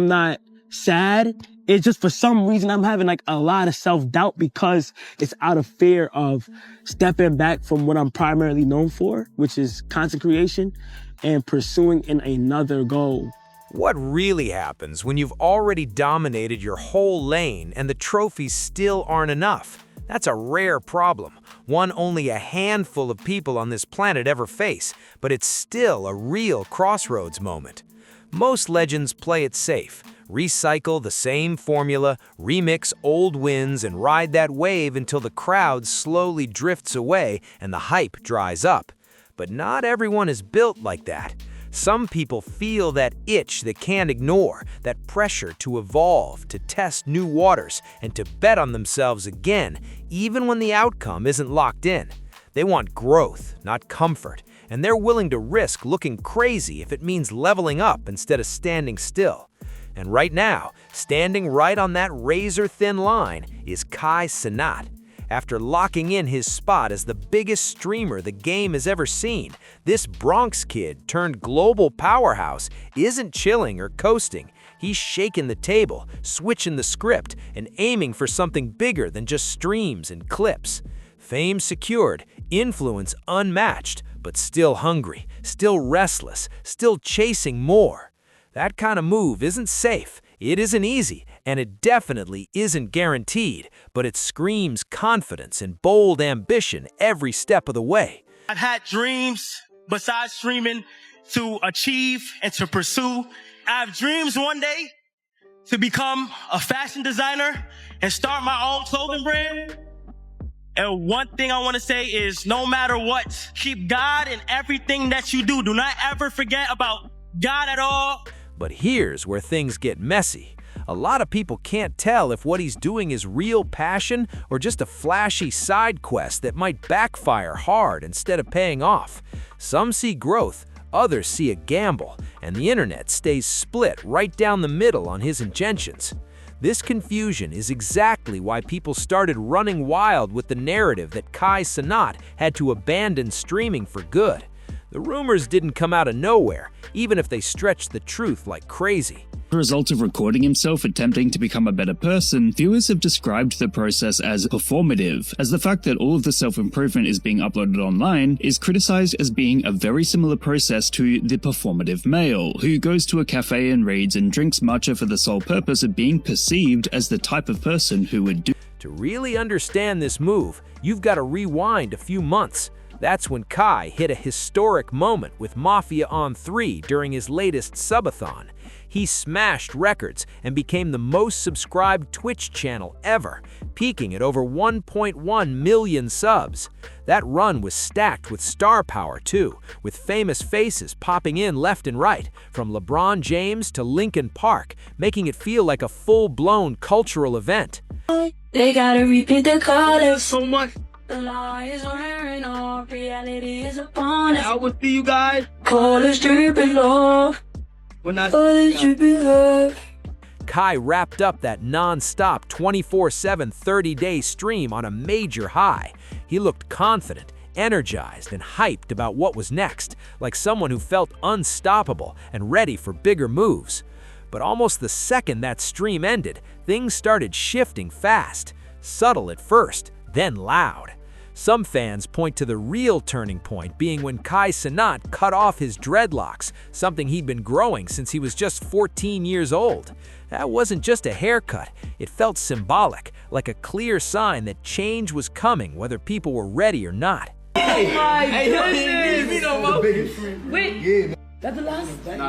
I'm not sad. It's just for some reason I'm having like a lot of self-doubt because it's out of fear of stepping back from what I'm primarily known for, which is content creation, and pursuing in another goal. What really happens when you've already dominated your whole lane and the trophies still aren't enough? That's a rare problem, one only a handful of people on this planet ever face, but it's still a real crossroads moment. Most legends play it safe, recycle the same formula, remix old wins, and ride that wave until the crowd slowly drifts away and the hype dries up. But not everyone is built like that. Some people feel that itch they can't ignore, that pressure to evolve, to test new waters, and to bet on themselves again, even when the outcome isn't locked in. They want growth, not comfort, and they're willing to risk looking crazy if it means leveling up instead of standing still. And right now, standing right on that razor-thin line is Cenat. After locking in his spot as the biggest streamer the game has ever seen, this Bronx kid turned global powerhouse isn't chilling or coasting. He's shaking the table, switching the script, and aiming for something bigger than just streams and clips. Fame secured, influence unmatched, but still hungry, still restless, still chasing more. That kind of move isn't safe, it isn't easy, and it definitely isn't guaranteed, but it screams confidence and bold ambition every step of the way. I've had dreams besides streaming to achieve and to pursue. I have dreams one day to become a fashion designer and start my own clothing brand. And one thing I want to say is no matter what, keep God in everything that you do. Do not ever forget about God at all. But here's where things get messy. A lot of people can't tell if what he's doing is real passion or just a flashy side quest that might backfire hard instead of paying off. Some see growth, others see a gamble, and the internet stays split right down the middle on his intentions. This confusion is exactly why people started running wild with the narrative that Cenat had to abandon streaming for good. The rumors didn't come out of nowhere, even if they stretched the truth like crazy. As a result of recording himself attempting to become a better person, viewers have described the process as performative, as the fact that all of the self-improvement is being uploaded online is criticized as being a very similar process to the performative male, who goes to a cafe and reads and drinks matcha for the sole purpose of being perceived as the type of person who would do. To really understand this move, you've got to rewind a few months. That's when Kai hit a historic moment with Mafia on 3 during his latest subathon. He smashed records and became the most subscribed Twitch channel ever, peaking at over 1.1 million subs. That run was stacked with star power too, with famous faces popping in left and right, from LeBron James to Linkin Park, making it feel like a full-blown cultural event. They gotta repeat the colors So much. The lies are wearing off, reality is upon us. I will see you guys. Colors dripping off, When I colors dripping off. Kai wrapped up that non-stop 24/7 30-day stream on a major high. He looked confident, energized, and hyped about what was next, like someone who felt unstoppable and ready for bigger moves. But almost the second that stream ended, things started shifting fast, subtle at first, then loud. Some fans point to the real turning point being when Cenat cut off his dreadlocks, something he'd been growing since he was just 14 years old. That wasn't just a haircut, it felt symbolic, like a clear sign that change was coming whether people were ready or not. Wait, that's the last? Wait.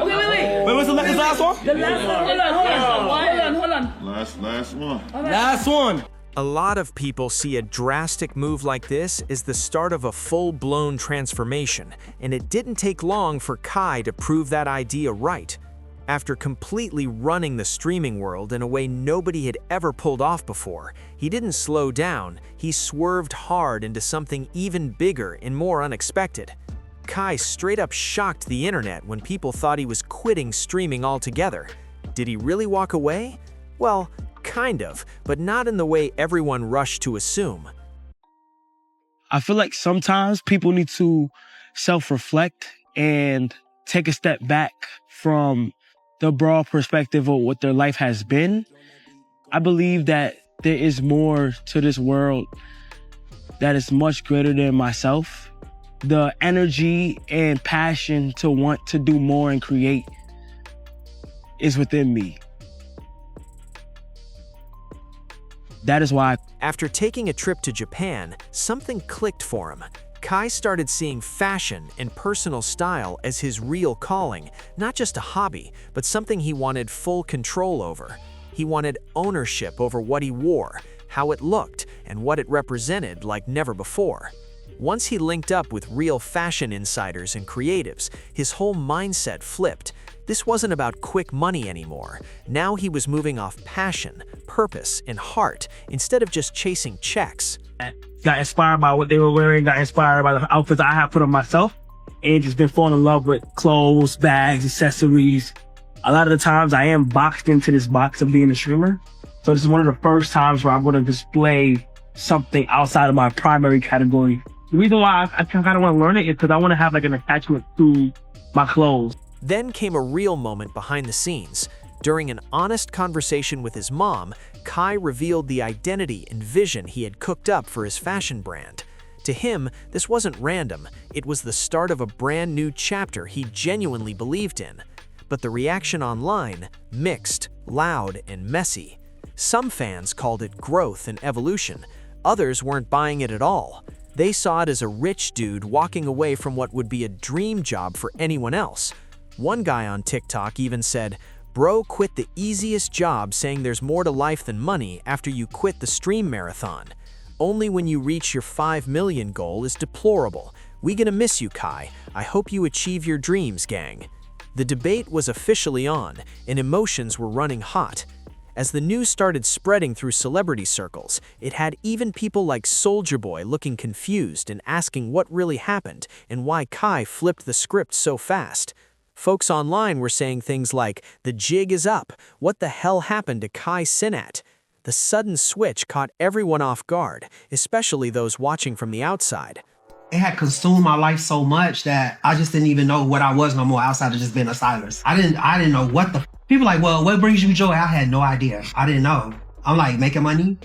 Wait, what's the last one? The last one, hold on. Last one. Last one. A lot of people see a drastic move like this as the start of a full-blown transformation, and it didn't take long for Kai to prove that idea right. After completely running the streaming world in a way nobody had ever pulled off before, he didn't slow down, he swerved hard into something even bigger and more unexpected. Kai straight up shocked the internet when people thought he was quitting streaming altogether. Did he really walk away? Well, kind of, but not in the way everyone rushed to assume. I feel like sometimes people need to self-reflect and take a step back from the broad perspective of what their life has been, I believe that there is more to this world that is much greater than myself. The energy and passion to want to do more and create is within me. That is why. After taking a trip to Japan, something clicked for him. Kai started seeing fashion and personal style as his real calling, not just a hobby, but something he wanted full control over. He wanted ownership over what he wore, how it looked, and what it represented like never before. Once he linked up with real fashion insiders and creatives, his whole mindset flipped. This wasn't about quick money anymore. Now he was moving off passion, purpose, and heart instead of just chasing checks. Got inspired by what they were wearing, got inspired by the outfits I have put on myself, and just been falling in love with clothes, bags, accessories. A lot of the times I am boxed into this box of being a streamer. So this is one of the first times where I'm going to display something outside of my primary category. The reason why I kind of want to learn it is because I want to have like an attachment to my clothes. Then came a real moment behind the scenes. During an honest conversation with his mom, Kai revealed the identity and vision he had cooked up for his fashion brand. To him, this wasn't random. It was the start of a brand new chapter he genuinely believed in. But the reaction online, mixed, loud, and messy. Some fans called it growth and evolution. Others weren't buying it at all. They saw it as a rich dude walking away from what would be a dream job for anyone else. One guy on TikTok even said, "Bro quit the easiest job saying there's more to life than money after you quit the stream marathon. Only when you reach your 5 million goal is deplorable. We gonna miss you, Kai. I hope you achieve your dreams, gang." The debate was officially on, and emotions were running hot. As the news started spreading through celebrity circles, it had even people like Soulja Boy looking confused and asking what really happened and why Kai flipped the script so fast. Folks online were saying things like, "The jig is up. What the hell happened to Kai Cenat?" The sudden switch caught everyone off guard, especially those watching from the outside. It had consumed my life so much that I just didn't even know what I was no more outside of just being a stylist. I didn't know what the people like, well, what brings you joy? I had no idea. I didn't know. I'm like, making money?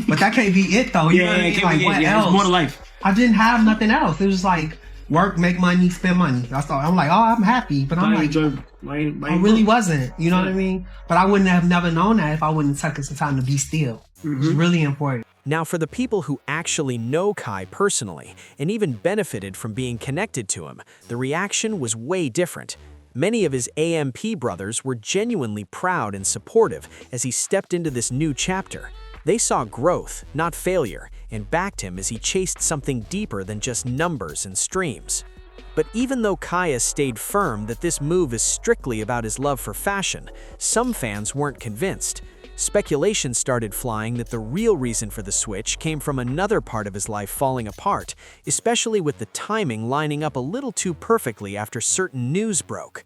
But that can't be it though. You know what I mean? Like, what else? It's more to life. I didn't have nothing else. It was like work, make money, spend money. That's all. I'm like, oh, I'm happy. But I'm like, I really wasn't. You know what I mean? But I wouldn't have never known that if I wouldn't take some time to be still. It's really important. Now, for the people who actually know Kai personally and even benefited from being connected to him, the reaction was way different. Many of his AMP brothers were genuinely proud and supportive as he stepped into this new chapter. They saw growth, not failure, and backed him as he chased something deeper than just numbers and streams. But even though Kai has stayed firm that this move is strictly about his love for fashion, some fans weren't convinced. Speculation started flying that the real reason for the switch came from another part of his life falling apart, especially with the timing lining up a little too perfectly after certain news broke.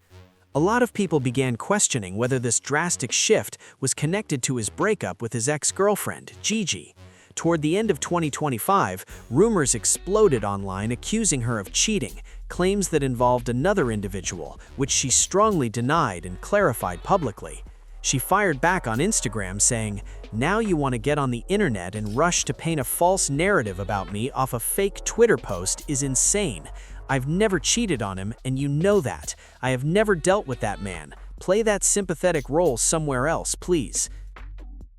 A lot of people began questioning whether this drastic shift was connected to his breakup with his ex-girlfriend, Gigi. Toward the end of 2025, rumors exploded online accusing her of cheating, claims that involved another individual, which she strongly denied and clarified publicly. She fired back on Instagram saying, "Now you want to get on the internet and rush to paint a false narrative about me off a fake Twitter post is insane. I've never cheated on him, and you know that. I have never dealt with that man. Play that sympathetic role somewhere else, please."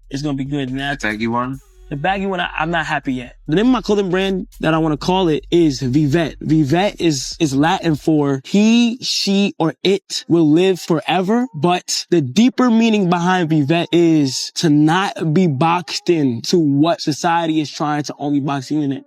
It's going to be good. And Baggy one? the baggy one, I'm not happy yet. The name of my clothing brand that I want to call it is Vivette. Vivette is Latin for he, she, or it will live forever. But the deeper meaning behind Vivette is to not be boxed in to what society is trying to only box you in it.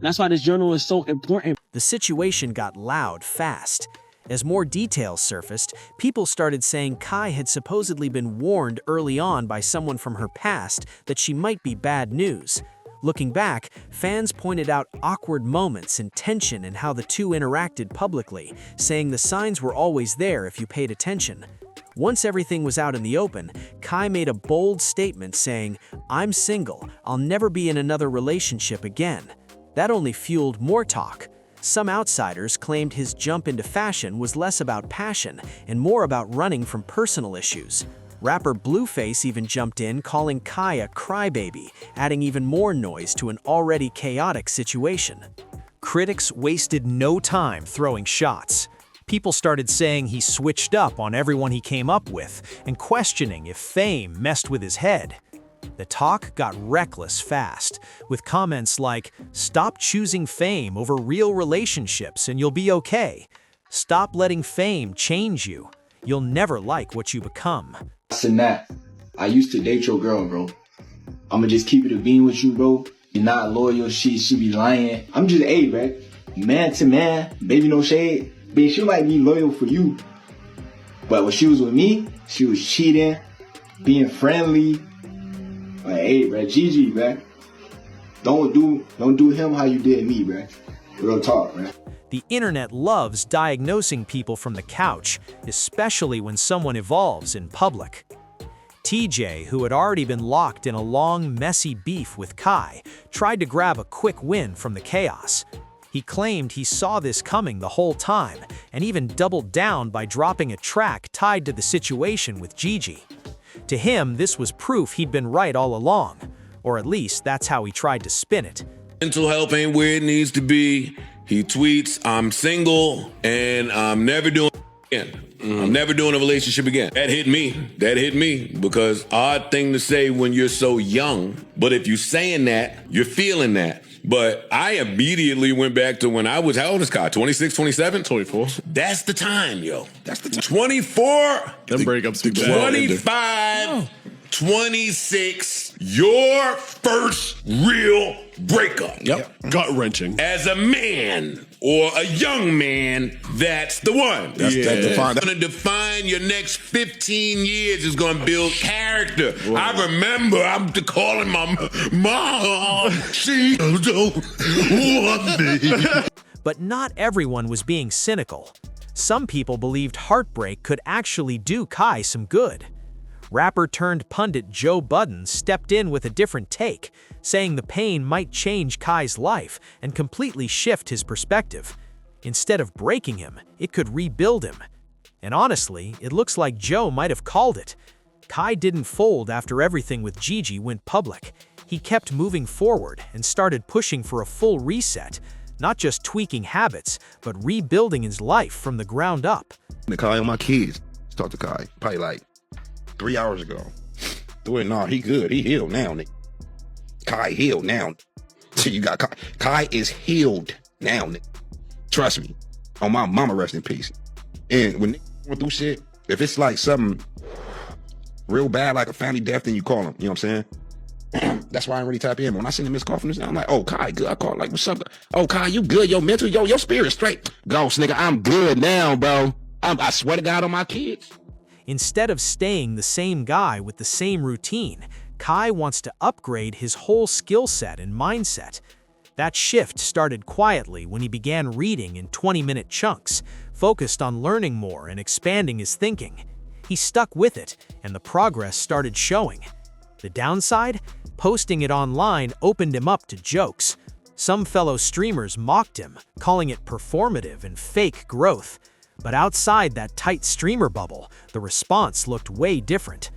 That's why this journal is so important. The situation got loud fast. As more details surfaced, people started saying Kai had supposedly been warned early on by someone from her past that she might be bad news. Looking back, fans pointed out awkward moments and tension in how the two interacted publicly, saying the signs were always there if you paid attention. Once everything was out in the open, Kai made a bold statement saying, "I'm single, I'll never be in another relationship again." That only fueled more talk. Some outsiders claimed his jump into fashion was less about passion and more about running from personal issues. Rapper Blueface even jumped in, calling Kai a crybaby, adding even more noise to an already chaotic situation. Critics wasted no time throwing shots. People started saying he switched up on everyone he came up with and questioning if fame messed with his head. The talk got reckless fast, with comments like, "Stop choosing fame over real relationships and you'll be okay. Stop letting fame change you. You'll never like what you become." Cenat, I used to date your girl, bro. I'ma just keep it a bean with you, bro. You're not loyal, she be lying. I'm just, hey, bro, man to man, baby no shade. Bitch, she might be loyal for you. But when she was with me, she was cheating, being friendly. Like, hey, bro, GG, bro. Don't do him how you did me, bro. Real talk, bro. The internet loves diagnosing people from the couch, especially when someone evolves in public. TJ, who had already been locked in a long, messy beef with Kai, tried to grab a quick win from the chaos. He claimed he saw this coming the whole time, and even doubled down by dropping a track tied to the situation with Gigi. To him, this was proof he'd been right all along, or at least that's how he tried to spin it. Mental health ain't where it needs to be. He tweets, "I'm single and I'm never doing again. I'm never doing a relationship again." That hit me because odd thing to say when you're so young, but if you're saying that, you're feeling that. But I immediately went back to when I was, how old is Kai? 26, 27? 24. That's the time, yo. That's the time. 24. Them breakups be bad. 25, 26, your first real breakup. Yep. Gut-wrenching. As a man or a young man, that's the one. That's gonna define your next 15 years. Is gonna build character. Whoa. I remember I'm calling my mom. She don't want me. But not everyone was being cynical. Some people believed heartbreak could actually do Kai some good. Rapper-turned-pundit Joe Budden stepped in with a different take, saying the pain might change Kai's life and completely shift his perspective. Instead of breaking him, it could rebuild him. And honestly, it looks like Joe might have called it. Kai didn't fold after everything with Gigi went public. He kept moving forward and started pushing for a full reset, not just tweaking habits, but rebuilding his life from the ground up. Kai and my kids talked to Kai probably like 3 hours ago. Nah, he good. He healed now, nigga. Kai healed now. You got Kai. Kai is healed now, nigga. Trust me. On my mama, rest in peace. And when niggas going through shit, if it's like something real bad, like a family death, then you call him. You know what I'm saying? That's why I ain't really tap in. When I seen the missed call from this, I'm like, oh, Kai, good. I call like, what's up? Oh, Kai, you good? Your mental, your spirit straight. Ghost, nigga, I'm good now, bro. I swear to God on my kids. Instead of staying the same guy with the same routine, Kai wants to upgrade his whole skill set and mindset. That shift started quietly when he began reading in 20-minute chunks, focused on learning more and expanding his thinking. He stuck with it, and the progress started showing. The downside? Posting it online opened him up to jokes. Some fellow streamers mocked him, calling it performative and fake growth. But outside that tight streamer bubble, the response looked way different.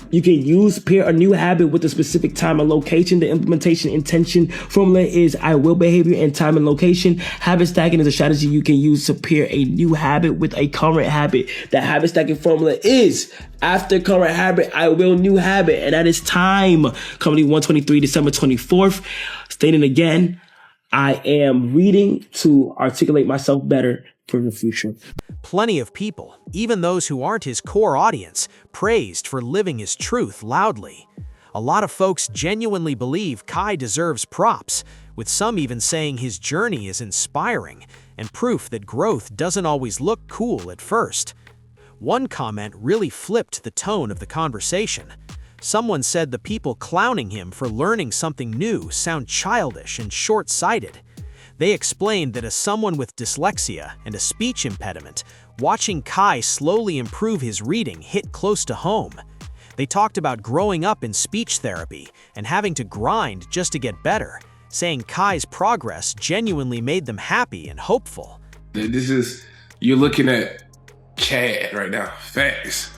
You can use pair a new habit with a specific time and location. The implementation intention formula is I will behavior and time and location. Habit stacking is a strategy you can use to pair a new habit with a current habit. The habit stacking formula is after current habit, I will new habit. And that is time. Coming 123 December 24th. Stating again, I am reading to articulate myself better for the future. Plenty of people, even those who aren't his core audience, praised for living his truth loudly. A lot of folks genuinely believe Kai deserves props, with some even saying his journey is inspiring and proof that growth doesn't always look cool at first. One comment really flipped the tone of the conversation. Someone said the people clowning him for learning something new sound childish and short-sighted. They explained that as someone with dyslexia and a speech impediment, watching Kai slowly improve his reading hit close to home. They talked about growing up in speech therapy and having to grind just to get better, saying Kai's progress genuinely made them happy and hopeful. This is, you're looking at Chad right now, facts.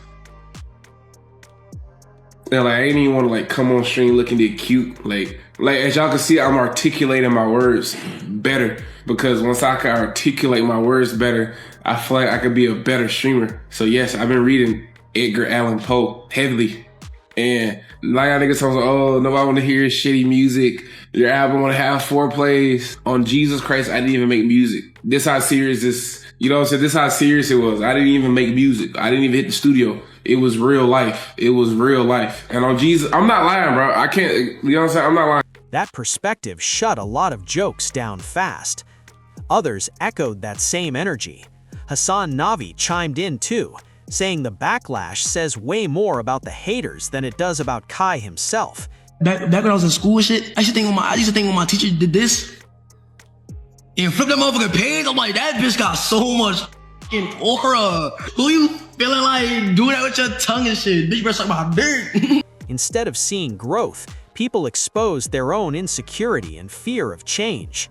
And like, I didn't even want to like come on stream looking at cute. Like as y'all can see, I'm articulating my words better, because once I can articulate my words better, I feel like I could be a better streamer. So yes, I've been reading Edgar Allan Poe heavily. And like I think it's like, oh, nobody want to hear shitty music. Your album want to have 4 plays. On Jesus Christ, I didn't even make music. This how serious this, you know what I'm saying? This how serious it was. I didn't even make music. I didn't even hit the studio. It was real life. It was real life. And on Jesus, I'm not lying, bro. I can't, you know what I'm saying? I'm not lying. That perspective shut a lot of jokes down fast. Others echoed that same energy. Hassan Navi chimed in too, saying the backlash says way more about the haters than it does about Kai himself. Back when I was in school and shit, I used to think when my teacher did this and flip that motherfucking page, I'm like, that bitch got so much fucking aura. Who you feeling like doing that with your tongue and shit? Bitch, better suck my dick. Instead of seeing growth, people exposed their own insecurity and fear of change.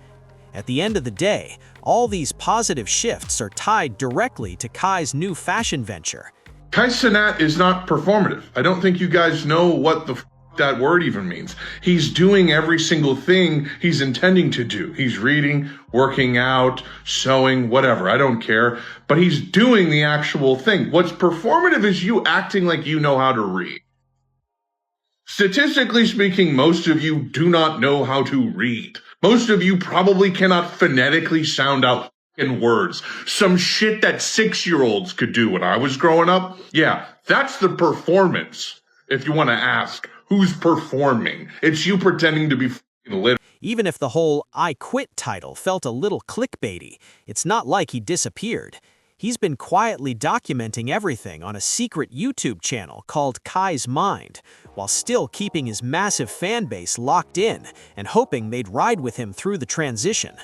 At the end of the day, all these positive shifts are tied directly to Kai's new fashion venture. Kai Cenat is not performative. I don't think you guys know what the that word even means. He's doing every single thing he's intending to do. He's reading, working out, sewing, whatever. I don't care. But he's doing the actual thing. What's performative is you acting like you know how to read. Statistically speaking, most of you do not know how to read. Most of you probably cannot phonetically sound out in words. Some shit that 6-year-olds could do when I was growing up. Yeah, that's the performance. If you want to ask, who's performing? It's you pretending to be lit. Even if the whole "I quit" title felt a little clickbaity, it's not like he disappeared. He's been quietly documenting everything on a secret YouTube channel called Kai's Mind, while still keeping his massive fan base locked in and hoping they'd ride with him through the transition.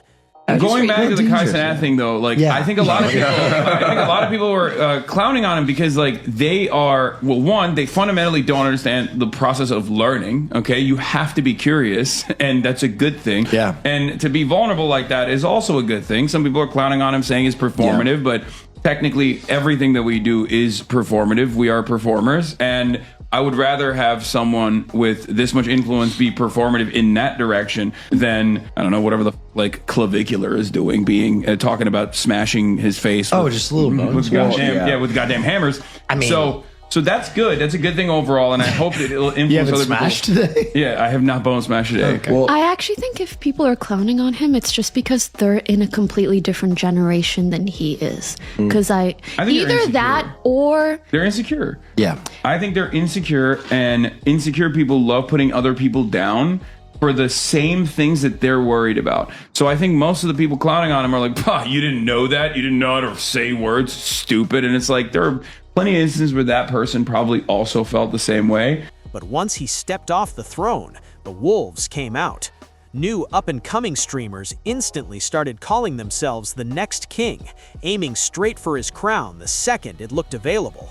Going back to the Kai Cenat thing, though, like I think a lot of people were clowning on him because like they are, well, one, they fundamentally don't understand the process of learning. Okay, you have to be curious, and that's a good thing. Yeah, and to be vulnerable like that is also a good thing. Some people are clowning on him, saying it's performative, but technically everything that we do is performative. We are performers, and I would rather have someone with this much influence be performative in that direction than, I don't know, whatever the like clavicular is doing, being talking about smashing his face. Oh, just a little bit. With goddamn hammers. I mean, so that's good. That's a good thing overall, and I hope that it'll influence you haven't other smashed people. Today? Yeah, I have not bone smashed today. Okay. Well, I actually think if people are clowning on him, it's just because they're in a completely different generation than he is. Because I think either that or they're insecure. Yeah, I think they're insecure, and insecure people love putting other people down for the same things that they're worried about. So I think most of the people clowning on him are like, "Bah, you didn't know that? You didn't know how to say words? Stupid." And it's like there are plenty of instances where that person probably also felt the same way. But once he stepped off the throne, the wolves came out. New up-and-coming streamers instantly started calling themselves the next king, aiming straight for his crown the second it looked available.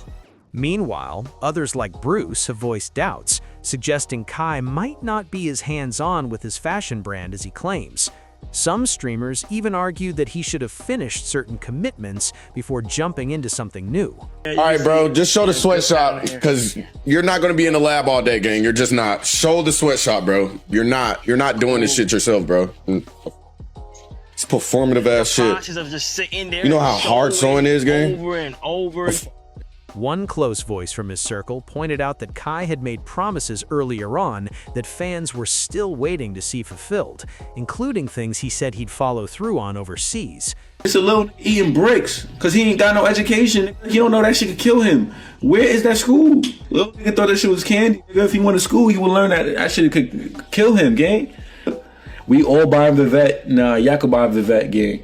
Meanwhile, others like Bruce have voiced doubts, suggesting Kai might not be as hands-on with his fashion brand as he claims. Some streamers even argued that he should have finished certain commitments before jumping into something new. All right, bro, just show the sweatshop, because you're not going to be in the lab all day, gang. You're just not. Show the sweatshop, bro. You're not doing this shit yourself, bro. It's performative ass shit. Of just sitting there, you know how hard sewing is, gang? Over and over. One close voice from his circle pointed out that Kai had made promises earlier on that fans were still waiting to see fulfilled, including things he said he'd follow through on overseas. It's a little eating bricks, because he ain't got no education. He don't know that shit could kill him. Where is that school? Little nigga thought that shit was candy. If he went to school, he would learn that shit could kill him, gang. We all buy Vivette. Nah, y'all could buy Vivette, gang.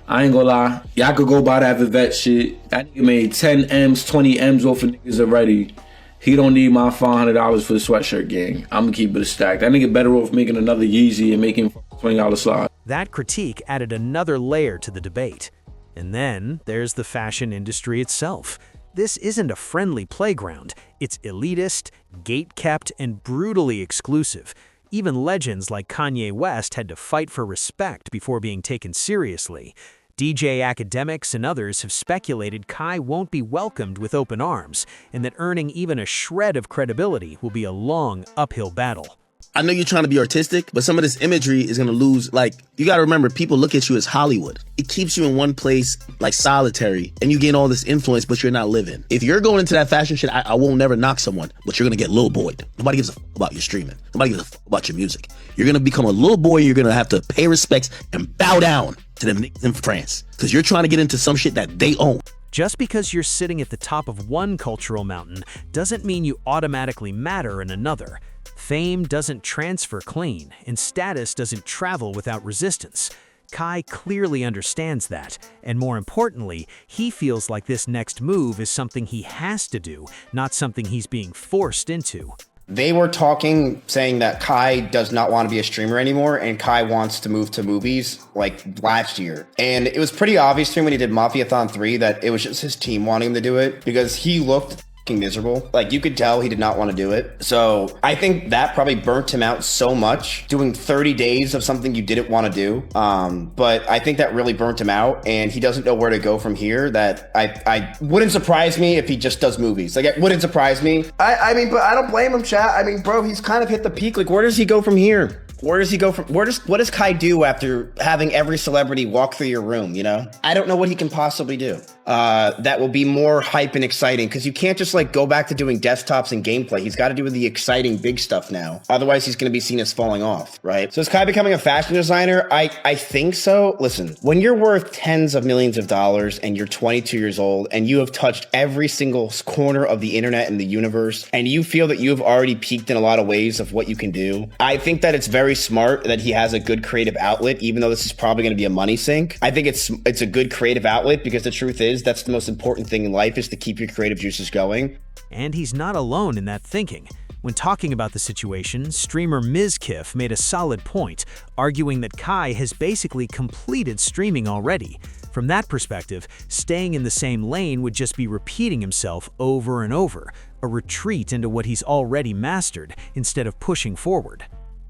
I ain't gonna lie, y'all could go buy that Vivette shit. That nigga made 10 M's, 20 M's off of niggas already. He don't need my $500 for the sweatshirt, gang. I'm gonna keep it a stack. That nigga better off making another Yeezy and making $20 slide. That critique added another layer to the debate. And then there's the fashion industry itself. This isn't a friendly playground. It's elitist, gate-kept, and brutally exclusive. Even legends like Kanye West had to fight for respect before being taken seriously. DJ academics and others have speculated Kai won't be welcomed with open arms, and that earning even a shred of credibility will be a long, uphill battle. I know you're trying to be artistic, but some of this imagery is going to lose. Like, you got to remember, people look at you as Hollywood. It keeps you in one place, like solitary, and you gain all this influence, but you're not living. If you're going into that fashion shit, I won't never knock someone, but you're going to get little boyed. Nobody gives a fuck about your streaming. Nobody gives a fuck about your music. You're going to become a little boy, and you're going to have to pay respects and bow down to them niggas in France, because you're trying to get into some shit that they own. Just because you're sitting at the top of one cultural mountain doesn't mean you automatically matter in another. Fame doesn't transfer clean, and status doesn't travel without resistance. Kai clearly understands that, and more importantly, he feels like this next move is something he has to do, not something he's being forced into. They were talking, saying that Kai does not want to be a streamer anymore, and Kai wants to move to movies like last year. And it was pretty obvious to me when he did Mafiathon 3 that it was just his team wanting him to do it, because he looked miserable. Like, you could tell he did not want to do it. So I think that probably burnt him out so much, doing 30 days of something you didn't want to do. But I think that really burnt him out, and he doesn't know where to go from here. That I wouldn't surprise me if he just does movies. Like, it wouldn't surprise me. I mean, but I don't blame him, chat. I mean, bro, he's kind of hit the peak. Like, where does he go from here? Where does he go from? What does Kai do after having every celebrity walk through your room, you know? I don't know what he can possibly do that will be more hype and exciting, because you can't just like go back to doing desktops and gameplay. He's got to do the exciting big stuff now. Otherwise, he's going to be seen as falling off, right? So is Kai becoming a fashion designer? I think so. Listen, when you're worth tens of millions of dollars and you're 22 years old and you have touched every single corner of the internet and the universe, and you feel that you have already peaked in a lot of ways of what you can do, I think that it's very smart that he has a good creative outlet, even though this is probably going to be a money sink. I think it's a good creative outlet, because the truth is that's the most important thing in life, is to keep your creative juices going. And he's not alone in that thinking. When talking about the situation, streamer Mizkiff made a solid point, arguing that Kai has basically completed streaming already. From that perspective, staying in the same lane would just be repeating himself over and over, a retreat into what he's already mastered instead of pushing forward.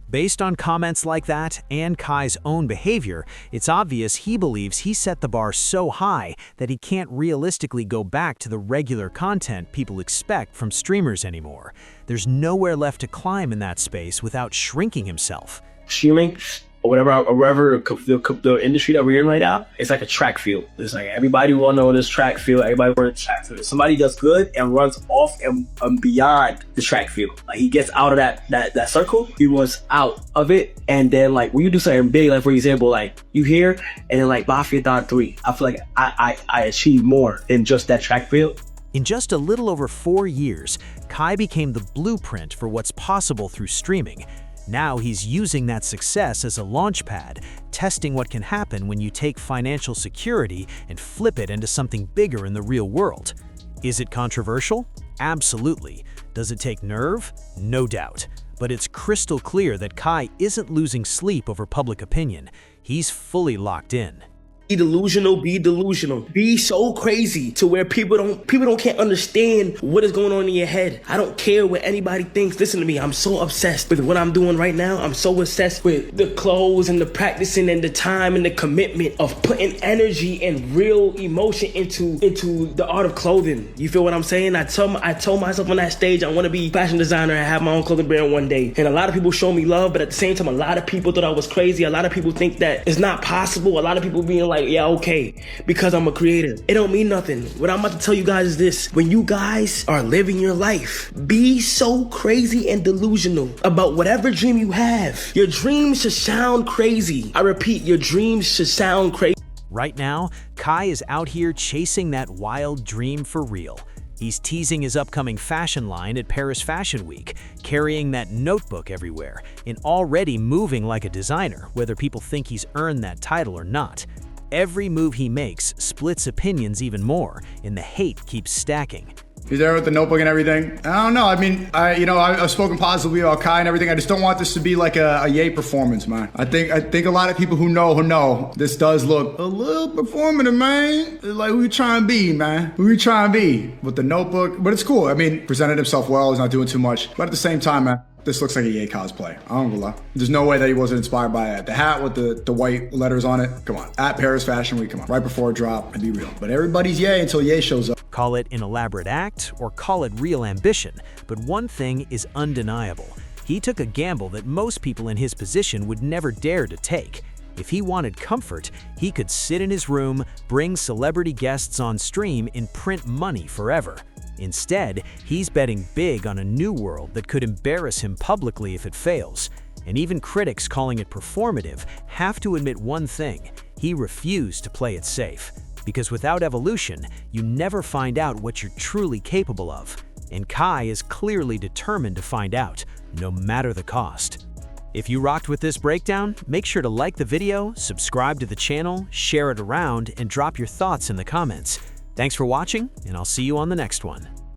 Based on comments like that and Kai's own behavior, it's obvious he believes he set the bar so high that he can't realistically go back to the regular content people expect from streamers anymore. There's nowhere left to climb in that space without shrinking himself. Streaming, or whatever the industry that we're in right now, it's like a track field. It's like everybody will know this track field, everybody runs track field. If somebody does good and runs off and beyond the track field, like he gets out of that circle, he runs out of it, and then like when you do something big, like for example, like you hear, and then like Mafiathon 3, I feel like I achieved more than just that track field. In just a little over 4 years, Kai became the blueprint for what's possible through streaming. Now he's using that success as a launchpad, testing what can happen when you take financial security and flip it into something bigger in the real world. Is it controversial? Absolutely. Does it take nerve? No doubt. But it's crystal clear that Kai isn't losing sleep over public opinion. He's fully locked in. Be delusional, be delusional. Be so crazy to where people can't understand what is going on in your head. I don't care what anybody thinks. Listen to me, I'm so obsessed with what I'm doing right now. I'm so obsessed with the clothes and the practicing and the time and the commitment of putting energy and real emotion into the art of clothing. You feel what I'm saying? I told myself on that stage I want to be a fashion designer and have my own clothing brand one day. And a lot of people show me love, but at the same time, a lot of people thought I was crazy. A lot of people think that it's not possible. A lot of people being like, yeah, okay, because I'm a creator. It don't mean nothing. What I'm about to tell you guys is this. When you guys are living your life, be so crazy and delusional about whatever dream you have. Your dreams should sound crazy. I repeat, your dreams should sound crazy. Right now, Kai is out here chasing that wild dream for real. He's teasing his upcoming fashion line at Paris Fashion Week, carrying that notebook everywhere, and already moving like a designer, whether people think he's earned that title or not. Every move he makes splits opinions even more, and the hate keeps stacking. He's there with the notebook and everything. I don't know. I mean, I've spoken positively about Kai and everything. I just don't want this to be like a yay performance, man. I think a lot of people who know this does look a little performative, man. Like, who you trying to be, man? Who you trying to be with the notebook? But it's cool. I mean, presented himself well. He's not doing too much. But at the same time, man, this looks like a Ye cosplay. I don't gonna lie. There's no way that he wasn't inspired by it. The hat with the white letters on it. Come on. At Paris Fashion Week, come on. Right before drop, and be real. But everybody's Ye until Ye shows up. Call it an elaborate act or call it real ambition, but one thing is undeniable. He took a gamble that most people in his position would never dare to take. If he wanted comfort, he could sit in his room, bring celebrity guests on stream, and print money forever. Instead, he's betting big on a new world that could embarrass him publicly if it fails. And even critics calling it performative have to admit one thing: he refused to play it safe. Because without evolution, you never find out what you're truly capable of. And Kai is clearly determined to find out, no matter the cost. If you rocked with this breakdown, make sure to like the video, subscribe to the channel, share it around, and drop your thoughts in the comments. Thanks for watching, and I'll see you on the next one.